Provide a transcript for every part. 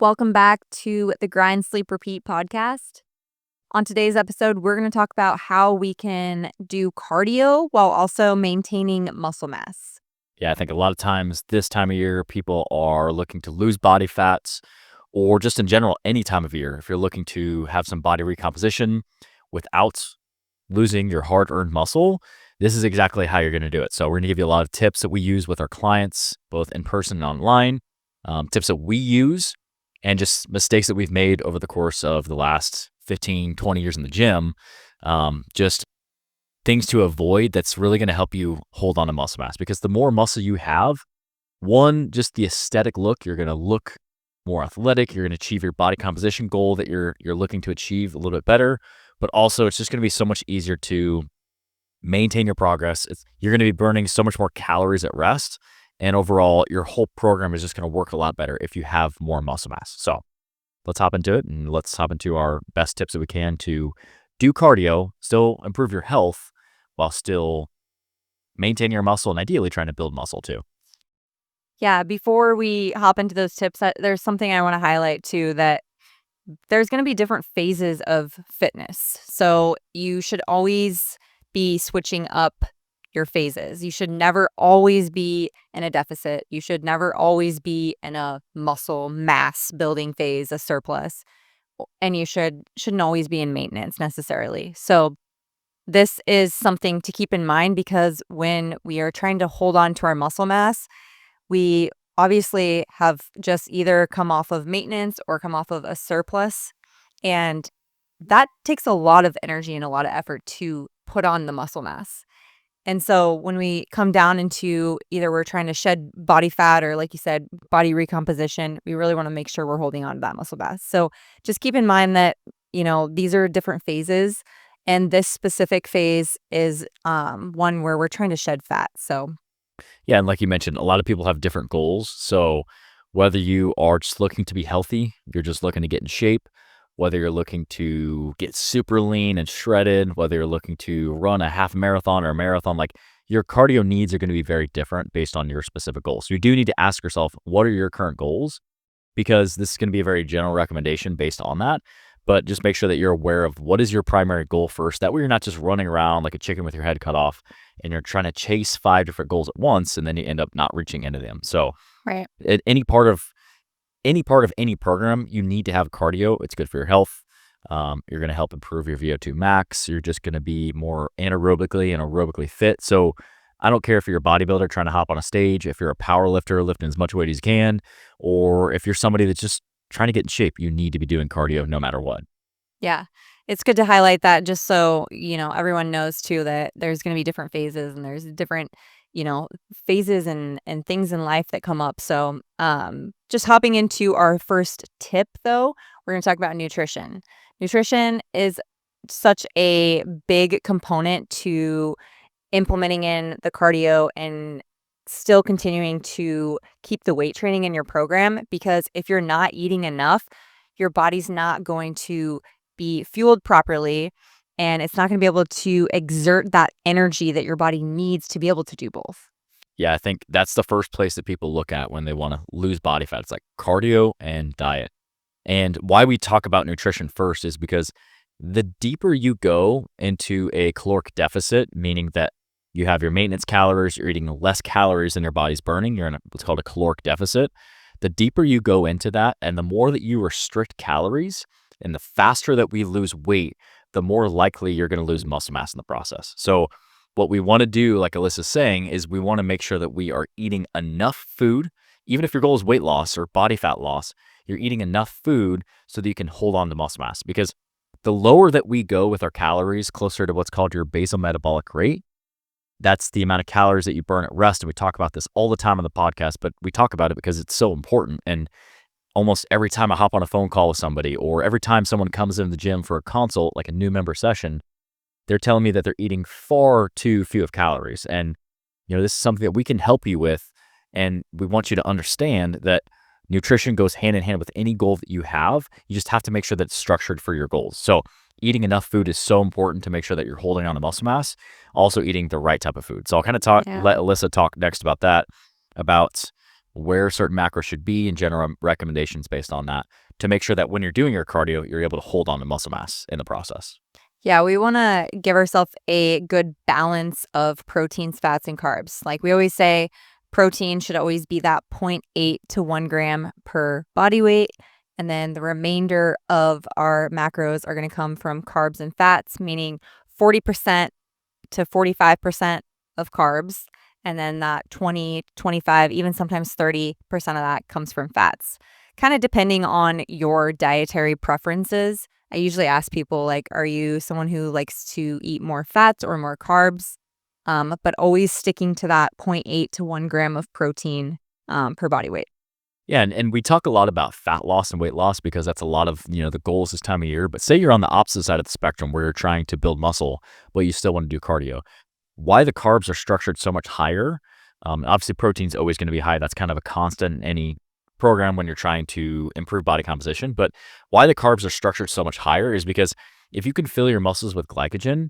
Welcome back to the Grind, Sleep, Repeat podcast. On today's episode, we're going to talk about how we can do cardio while also maintaining muscle mass. Yeah, I think a lot of times this time of year, people are looking to lose body fats or just in general, any time of year. If you're looking to have some body recomposition without losing your hard earned muscle, this is exactly how you're going to do it. So, we're going to give you a lot of tips that we use with our clients, both in person and online, tips that we use, and just mistakes that we've made over the course of the last 15, 20 years in the gym. Just things to avoid that's really going to help you hold on to muscle mass, because the more muscle you have, one, just the aesthetic look, you're going to look more athletic. You're going to achieve your body composition goal that you're looking to achieve a little bit better. But also, it's just going to be so much easier to maintain your progress. You're going to be burning so much more calories at rest. And overall, your whole program is just going to work a lot better if you have more muscle mass. So let's hop into it, and let's hop into our best tips that we can to do cardio, still improve your health while still maintaining your muscle and ideally trying to build muscle too. Yeah, before we hop into those tips, there's something I want to highlight too, that there's going to be different phases of fitness. So you should always be switching up your phases. You should never always be in a deficit. You should never always be in a muscle mass building phase, a surplus. And you shouldn't always be in maintenance necessarily. So this is something to keep in mind, because when we are trying to hold on to our muscle mass, we obviously have just either come off of maintenance or come off of a surplus. And that takes a lot of energy and a lot of effort to put on the muscle mass. And so when we come down into either we're trying to shed body fat or, like you said, body recomposition, we really want to make sure we're holding on to that muscle mass. So just keep in mind that, these are different phases. And this specific phase is one where we're trying to shed fat. So Yeah, and like you mentioned, a lot of people have different goals. So whether you are just looking to be healthy, you're just looking to get in shape, whether you're looking to get super lean and shredded, whether you're looking to run a half marathon or a marathon, like your cardio needs are going to be very different based on your specific goals. So you do need to ask yourself, what are your current goals? Because this is going to be a very general recommendation based on that. But just make sure that you're aware of what is your primary goal first. That way you're not just running around like a chicken with your head cut off and you're trying to chase 5 different goals at once and then you end up not reaching any of them. So right. at any part of any program, you need to have cardio. It's good for your health. You're going to help improve your VO2 max. You're just going to be more anaerobically and aerobically fit. So I don't care if you're a bodybuilder trying to hop on a stage, if you're a power lifter lifting as much weight as you can, or if you're somebody that's just trying to get in shape, you need to be doing cardio no matter what. Yeah. It's good to highlight that, just so, everyone knows too that there's going to be different phases and there's different, phases and things in life that come up. So just hopping into our first tip though, we're going to talk about nutrition. Nutrition is such a big component to implementing in the cardio and still continuing to keep the weight training in your program, because if you're not eating enough, your body's not going to be fueled properly, and it's not going to be able to exert that energy that your body needs to be able to do both. Yeah, I think that's the first place that people look at when they want to lose body fat. It's like cardio and diet. And why we talk about nutrition first is because the deeper you go into a caloric deficit, meaning that you have your maintenance calories, you're eating less calories than your body's burning, you're in what's called a caloric deficit. The deeper you go into that and the more that you restrict calories and the faster that we lose weight, the more likely you're going to lose muscle mass in the process. So what we want to do, like Alyssa's saying, is we want to make sure that we are eating enough food. Even if your goal is weight loss or body fat loss, you're eating enough food so that you can hold on to muscle mass. Because the lower that we go with our calories, closer to what's called your basal metabolic rate, that's the amount of calories that you burn at rest. And we talk about this all the time on the podcast, but we talk about it because it's so important. And almost every time I hop on a phone call with somebody, or every time someone comes into the gym for a consult, like a new member session, they're telling me that they're eating far too few of calories. And, this is something that we can help you with. And we want you to understand that nutrition goes hand in hand with any goal that you have. You just have to make sure that it's structured for your goals. So eating enough food is so important to make sure that you're holding on to muscle mass. Also eating the right type of food. So I'll kind of let Alyssa talk next about that, about where certain macros should be and general recommendations based on that to make sure that when you're doing your cardio, you're able to hold on to muscle mass in the process. Yeah, we want to give ourselves a good balance of proteins, fats, and carbs. Like we always say, protein should always be that 0.8 to 1 gram per body weight. And then the remainder of our macros are going to come from carbs and fats, meaning 40% to 45% of carbs. And then that 20, 25, even sometimes 30% of that comes from fats. Kind of depending on your dietary preferences. I usually ask people, like, are you someone who likes to eat more fats or more carbs? But always sticking to that 0.8 to 1 gram of protein per body weight. Yeah, and we talk a lot about fat loss and weight loss because that's a lot of, the goals this time of year. But say you're on the opposite side of the spectrum where you're trying to build muscle, but you still want to do cardio. Why the carbs are structured so much higher? Obviously, protein's always going to be high. That's kind of a constant in any program when you're trying to improve body composition. But why the carbs are structured so much higher is because if you can fill your muscles with glycogen,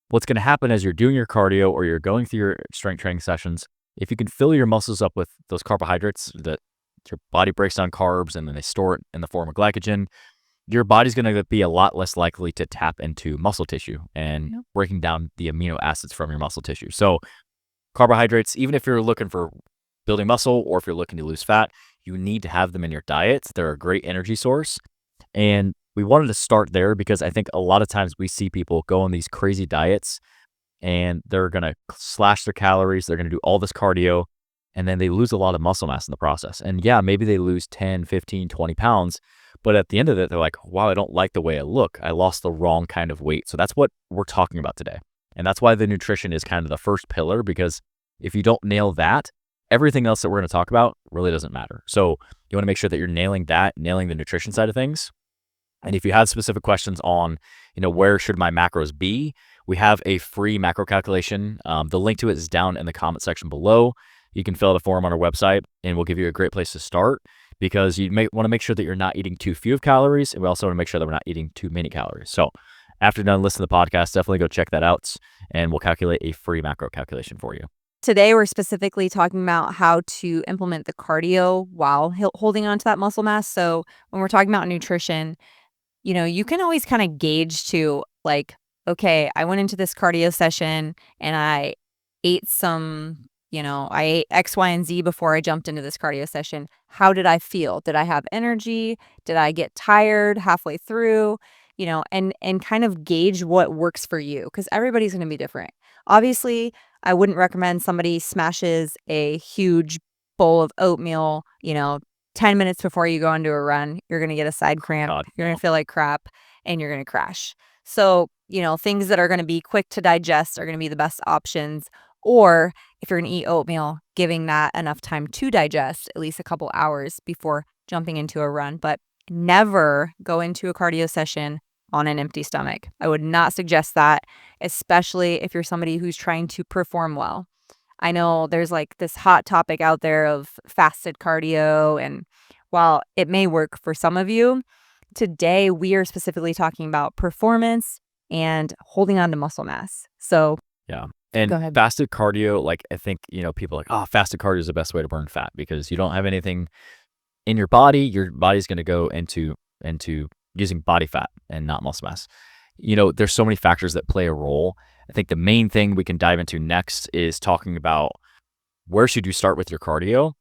what's going to happen as you're doing your cardio or you're going through your strength training sessions, if you can fill your muscles up with those carbohydrates that your body breaks down carbs and then they store it in the form of glycogen, your body's going to be a lot less likely to tap into muscle tissue and breaking down the amino acids from your muscle tissue. So carbohydrates, even if you're looking for building muscle or if you're looking to lose fat, you need to have them in your diet. They're a great energy source. And we wanted to start there because I think a lot of times we see people go on these crazy diets and they're going to slash their calories. They're going to do all this cardio and then they lose a lot of muscle mass in the process. And yeah, maybe they lose 10, 15, 20 pounds. But at the end of it, they're like, wow, I don't like the way I look. I lost the wrong kind of weight. So that's what we're talking about today. And that's why the nutrition is kind of the first pillar, because if you don't nail that, everything else that we're going to talk about really doesn't matter. So you want to make sure that you're nailing the nutrition side of things. And if you have specific questions on, where should my macros be, we have a free macro calculation. The link to it is down in the comment section below. You can fill out a form on our website and we'll give you a great place to start, because you may want to make sure that you're not eating too few of calories. And we also want to make sure that we're not eating too many calories. So after you're done listening to the podcast, definitely go check that out and we'll calculate a free macro calculation for you. Today, we're specifically talking about how to implement the cardio while holding on to that muscle mass. So when we're talking about nutrition, you can always kind of gauge to like, okay, I went into this cardio session and I ate I ate X, Y, and Z before I jumped into this cardio session. How did I feel? Did I have energy? Did I get tired halfway through? And kind of gauge what works for you, because everybody's going to be different. Obviously, I wouldn't recommend somebody smashes a huge bowl of oatmeal, 10 minutes before you go into a run. You're going to get a side cramp. God, You're going to feel like crap and you're going to crash. So, things that are going to be quick to digest are going to be the best options. Or if you're going to eat oatmeal, giving that enough time to digest, at least a couple hours before jumping into a run. But never go into a cardio session on an empty stomach. I would not suggest that, especially if you're somebody who's trying to perform well. I know there's like this hot topic out there of fasted cardio, and while it may work for some of you, today we are specifically talking about performance and holding on to muscle mass. So yeah. And go ahead. Fasted cardio, like I think, people are like, fasted cardio is the best way to burn fat because you don't have anything in your body. Your body's going to go into using body fat and not muscle mass. There's so many factors that play a role. I think the main thing we can dive into next is talking about where should you start with your cardio.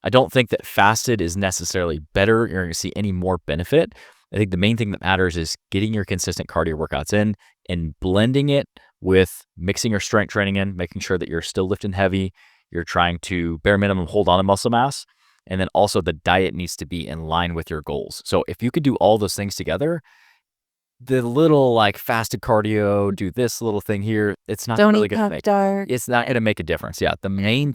I don't think that fasted is necessarily better. You're going to see any more benefit. I think the main thing that matters is getting your consistent cardio workouts in and blending it with mixing your strength training in, making sure that you're still lifting heavy. You're trying to bare minimum hold on to muscle mass. And then also the diet needs to be in line with your goals. So if you could do all those things together, the little like fasted cardio, do this little thing here, it's not Don't really eat going to puff dark. it's not going to make a difference. Yeah. The main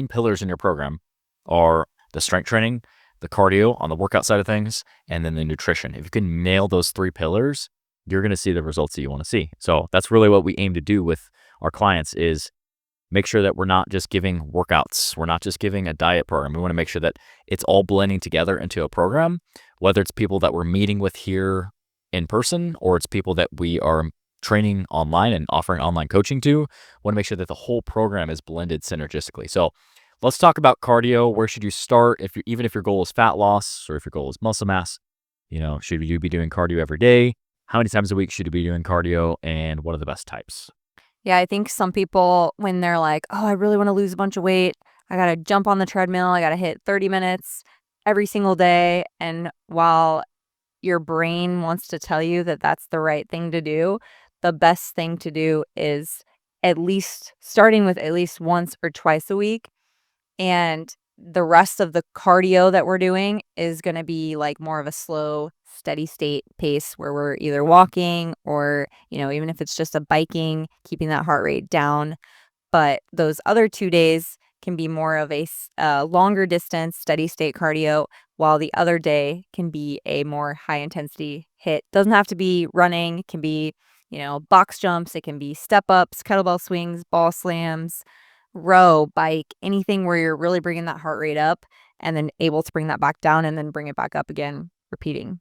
pillars in your program are the strength training, the cardio on the workout side of things, and then the nutrition. If you can nail those three pillars, you're going to see the results that you want to see. So that's really what we aim to do with our clients is make sure that we're not just giving workouts. We're not just giving a diet program. We want to make sure that it's all blending together into a program, whether it's people that we're meeting with here in person or it's people that we are training online and offering online coaching to. We want to make sure that the whole program is blended synergistically. So let's talk about cardio. Where should you start? Even if your goal is fat loss or if your goal is muscle mass, should you be doing cardio every day? How many times a week should you be doing cardio? And what are the best types? Yeah, I think some people, when they're like, oh, I really want to lose a bunch of weight, I got to jump on the treadmill, I got to hit 30 minutes every single day. And while your brain wants to tell you that that's the right thing to do, the best thing to do is at least starting with at least once or twice a week. And the rest of the cardio that we're doing is going to be like more of a slow, steady state pace where we're either walking or, even if it's just a biking, keeping that heart rate down. But those other 2 days can be more of a longer distance, steady state cardio, while the other day can be a more high intensity hit. Doesn't have to be running, it can be, box jumps, it can be step ups, kettlebell swings, ball slams, row, bike, anything where you're really bringing that heart rate up and then able to bring that back down and then bring it back up again, repeating.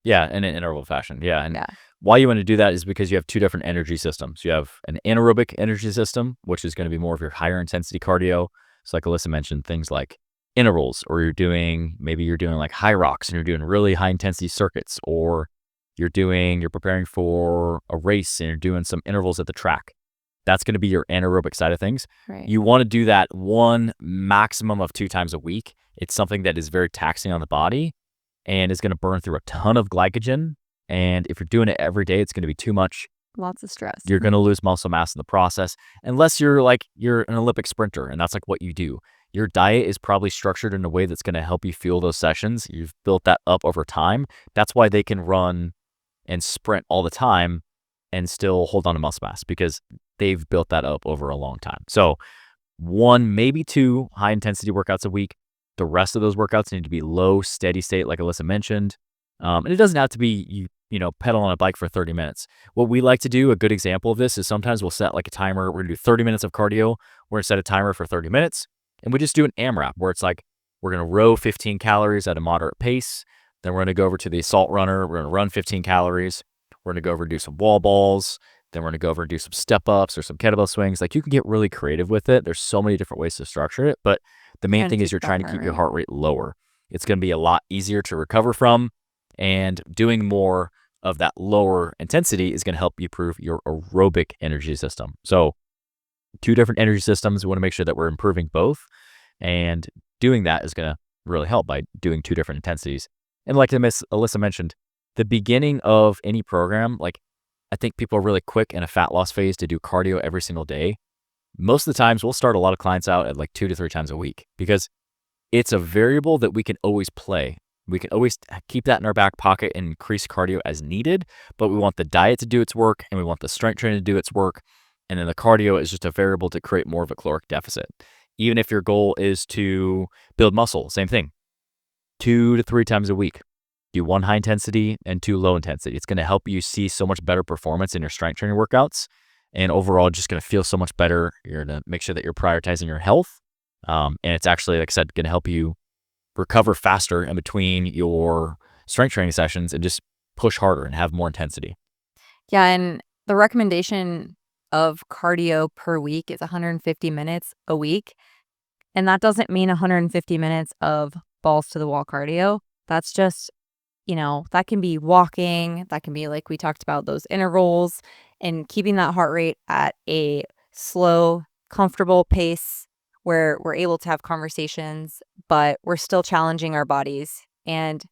Yeah, in an interval fashion. Yeah, and Yeah. why you want to do that is because you have two different energy systems. You have an anaerobic energy system, which is going to be more of your higher intensity cardio. So like Alyssa mentioned, things like intervals, or maybe you're doing like high rocks and you're doing really high intensity circuits, or you're preparing for a race and you're doing some intervals at the track. That's going to be your anaerobic side of things. Right. You want to do that one maximum of 2 times a week. It's something that is very taxing on the body and is going to burn through a ton of glycogen. And if you're doing it every day, it's going to be too much. Lots of stress. You're going to lose muscle mass in the process, unless you're an Olympic sprinter and that's like what you do. Your diet is probably structured in a way that's going to help you fuel those sessions. You've built that up over time. That's why they can run and sprint all the time and still hold on to muscle mass, because they've built that up over a long time. So 1, maybe 2 high intensity workouts a week. The rest of those workouts need to be low, steady state, like Alyssa mentioned. And it doesn't have to be you pedal on a bike for 30 minutes. What we like to do, a good example of this, is sometimes we'll set like a timer. We're gonna do 30 minutes of cardio. We're gonna set a timer for 30 minutes. And we just do an AMRAP where it's like, we're gonna row 15 calories at a moderate pace. Then we're gonna go over to the assault runner. We're gonna run 15 calories. We're gonna go over and do some wall balls. Then we're gonna go over and do some step ups or some kettlebell swings. Like, you can get really creative with it. There's so many different ways to structure it. But the main thing is you're trying to keep your heart rate lower. It's gonna be a lot easier to recover from. And doing more of that lower intensity is going to help you improve your aerobic energy system. So 2 different energy systems. We want to make sure that we're improving both. And doing that is going to really help by doing 2 different intensities. And like Miss Alyssa mentioned, the beginning of any program, like, I think people are really quick in a fat loss phase to do cardio every single day. Most of the times we'll start a lot of clients out at like 2 to 3 times a week, because it's a variable that we can always play. We can always keep that in our back pocket and increase cardio as needed, but we want the diet to do its work and we want the strength training to do its work. And then the cardio is just a variable to create more of a caloric deficit. Even if your goal is to build muscle, same thing. 2 to 3 times a week. Do 1 high intensity and 2 low intensity. It's going to help you see so much better performance in your strength training workouts. And overall, just going to feel so much better. You're going to make sure that you're prioritizing your health. And it's actually, like I said, going to help you recover faster in between your strength training sessions and just push harder and have more intensity. Yeah, and the recommendation of cardio per week is 150 minutes a week. And that doesn't mean 150 minutes of balls to the wall cardio. That's just, that can be walking, that can be, like we talked about, those intervals, and keeping that heart rate at a slow, comfortable pace where we're able to have conversations, but we're still challenging our bodies. And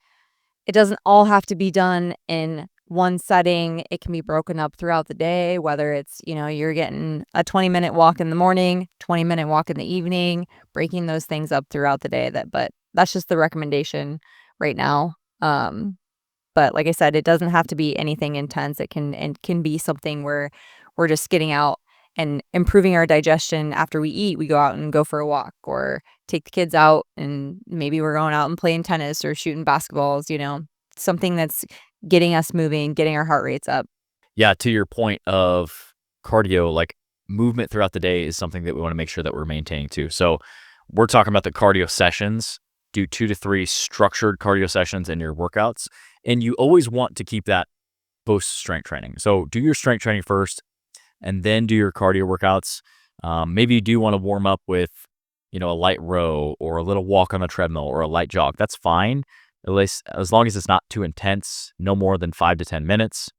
it doesn't all have to be done in one setting. It can be broken up throughout the day, whether it's, you're getting a 20-minute walk in the morning, 20-minute walk in the evening, breaking those things up throughout the day. But that's just the recommendation right now. But like I said, it doesn't have to be anything intense. It can be something where we're just getting out and improving our digestion. After we eat, we go out and go for a walk, or take the kids out and maybe we're going out and playing tennis or shooting basketballs, something that's getting us moving, getting our heart rates up. Yeah, to your point of cardio, like, movement throughout the day is something that we want to make sure that we're maintaining too. So we're talking about the cardio sessions. Do 2 to 3 structured cardio sessions in your workouts. And you always want to keep that post strength training. So do your strength training first and then do your cardio workouts. Maybe you do want to warm up with, a light row or a little walk on the treadmill or a light jog. That's fine. At least as long as it's not too intense, no more than 5 to 10 minutes.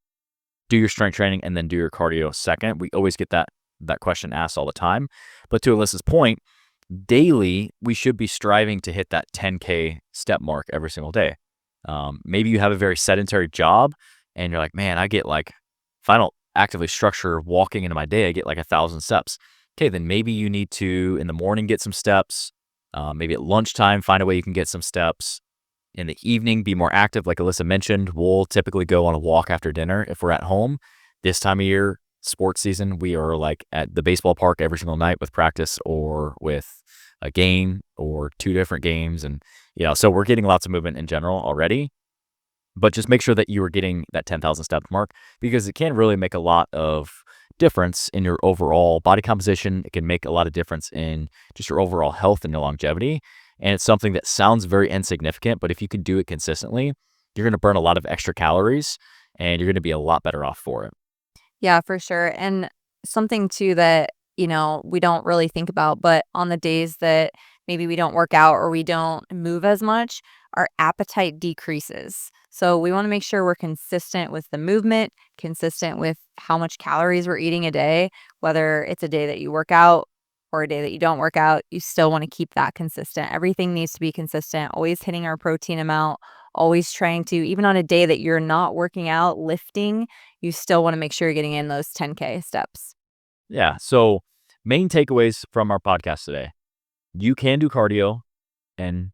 Do your strength training and then do your cardio second. We always get that question asked all the time. But to Alyssa's point, daily, we should be striving to hit that 10K step mark every single day. Maybe you have a very sedentary job and you're like, man, I get like, if I don't actively structure walking into my day, I get like 1,000 steps. Okay, then maybe you need to, in the morning, get some steps. Maybe at lunchtime, find a way you can get some steps. In the evening, be more active. Like Alyssa mentioned, we'll typically go on a walk after dinner if we're at home. This time of year, sports season, we are like at the baseball park every single night with practice or with a game or 2 different games. And, so we're getting lots of movement in general already. But just make sure that you are getting that 10,000 step mark, because it can really make a lot of difference in your overall body composition. It can make a lot of difference in just your overall health and your longevity. And it's something that sounds very insignificant, but if you can do it consistently, you're going to burn a lot of extra calories and you're going to be a lot better off for it. Yeah, for sure. And something too that, we don't really think about, but on the days that maybe we don't work out or we don't move as much, our appetite decreases. So we want to make sure we're consistent with the movement, consistent with how much calories we're eating a day, whether it's a day that you work out or a day that you don't work out, you still want to keep that consistent. Everything needs to be consistent, always hitting our protein amount, always trying to, even on a day that you're not working out, lifting, you still want to make sure you're getting in those 10K steps. Yeah. So main takeaways from our podcast today. You can do cardio and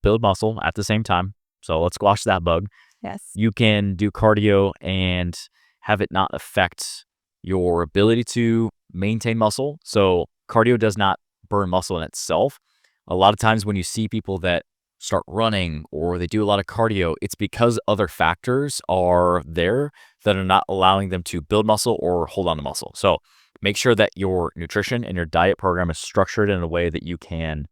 build muscle at the same time. So let's squash that bug. Yes. You can do cardio and have it not affect your ability to maintain muscle. So cardio does not burn muscle in itself. A lot of times when you see people that start running or they do a lot of cardio, it's because other factors are there that are not allowing them to build muscle or hold on to muscle. So make sure that your nutrition and your diet program is structured in a way that you can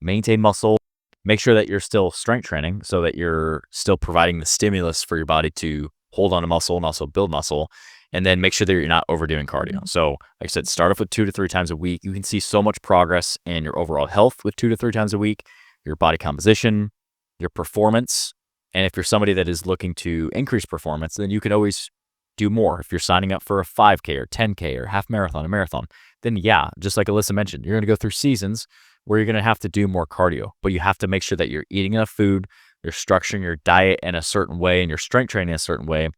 maintain muscle. Make sure that you're still strength training so that you're still providing the stimulus for your body to hold on to muscle and also build muscle. And then make sure that you're not overdoing cardio. So like I said, start off with 2 to 3 times a week. You can see so much progress in your overall health with 2 to 3 times a week, your body composition, your performance. And if you're somebody that is looking to increase performance, then you can always do more. If you're signing up for a 5K or 10K or half marathon, a marathon, then yeah, just like Alyssa mentioned, you're going to go through seasons where you're going to have to do more cardio, but you have to make sure that you're eating enough food, you're structuring your diet in a certain way and your strength training in a certain way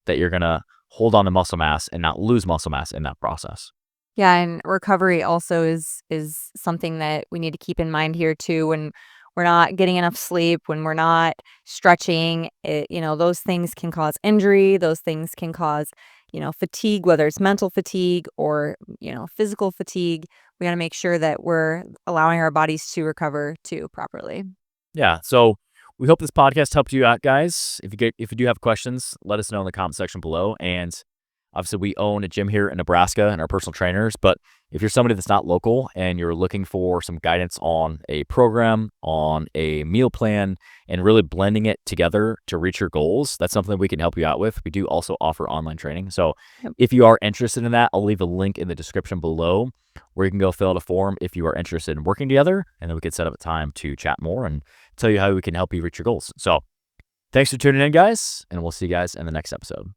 that you're going to hold on to muscle mass and not lose muscle mass in that process. Yeah, and recovery also is something that we need to keep in mind here too. When we're not getting enough sleep, when we're not stretching, those things can cause injury. Those things can cause, fatigue, whether it's mental fatigue or, physical fatigue. We got to make sure that we're allowing our bodies to recover too properly. Yeah. So we hope this podcast helped you out, guys. If you do have questions, let us know in the comment section below. And obviously, we own a gym here in Nebraska and our personal trainers. But if you're somebody that's not local and you're looking for some guidance on a program, on a meal plan, and really blending it together to reach your goals, that's something we can help you out with. We do also offer online training. So if you are interested in that, I'll leave a link in the description below where you can go fill out a form if you are interested in working together. And then we can set up a time to chat more and tell you how we can help you reach your goals. So thanks for tuning in, guys, and we'll see you guys in the next episode.